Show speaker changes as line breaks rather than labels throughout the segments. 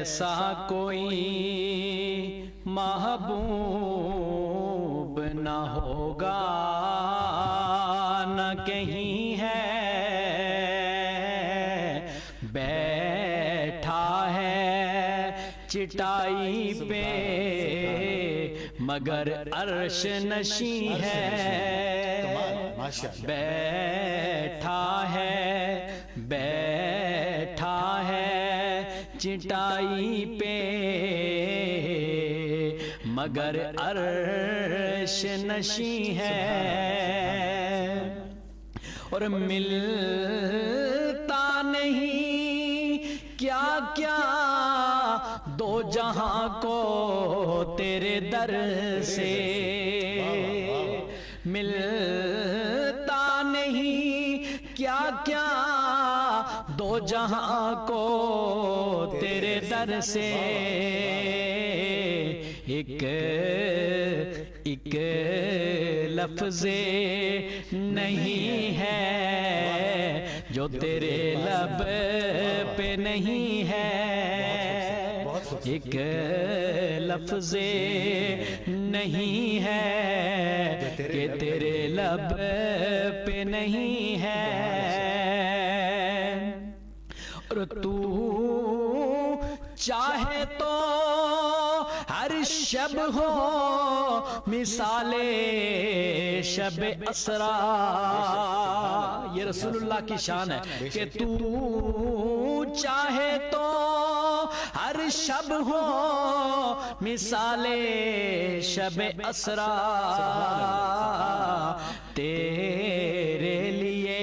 ایسا کوئی محبوب نہ ہوگا نہ کہیں ہے بیٹھا ہے چٹائی پہ مگر عرش نشیں ہے بیٹھا ہے چٹائی پہ مگر عرش نشیں ہے اور ملتا نہیں کیا کیا دو جہاں کو تیرے در سے ملتا نہیں کیا کیا دو جہاں کو تیرے در سے ایک لفظ نہیں ہے جو تیرے لب پہ نہیں ہے ایک لفظ نہیں ہے کہ تیرے لب پہ نہیں ہے اور تو چاہے تو ہر شب ہو مثال شب اسرا یہ رسول اللہ کی شان ہے کہ تو چاہے تو ہر شب ہو مثال شب اسرا تیرے لیے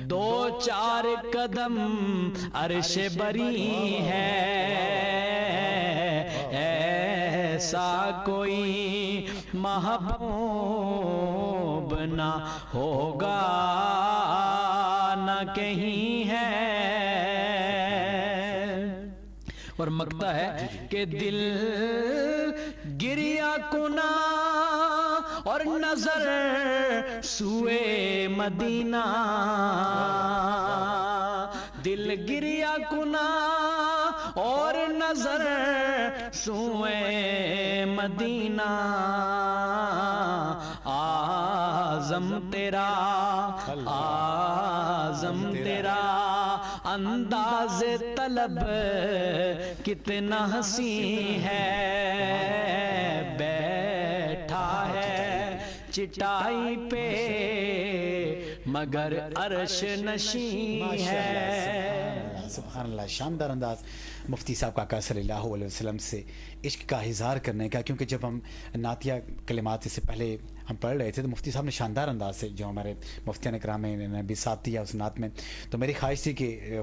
دو چار قدم عرش بری ہے ایسا کوئی محبوب نہ ہوگا نہ کہیں ہے اور مکتا ہے کہ دل گریا کنا اور نظر سوئے مدینہ دل گریا کنا اور نظر سوئے مدینہ آزم تیرا انداز طلب کتنا حسین ہے بیٹھا ہے چٹائی پہ مگر عرش نشیں ہے
سبحان اللہ شاندار انداز مفتی صاحب کا آقا صلی اللہ علیہ وسلم سے عشق کا اظہار کرنے کا کیونکہ جب ہم نعتیہ کلمات سے پہلے ہم پڑھ رہے تھے تو مفتی صاحب نے شاندار انداز سے جو ہمارے مفتیان اکرام نے بھی ساتھ دیا اس نعت میں تو میری خواہش تھی کہ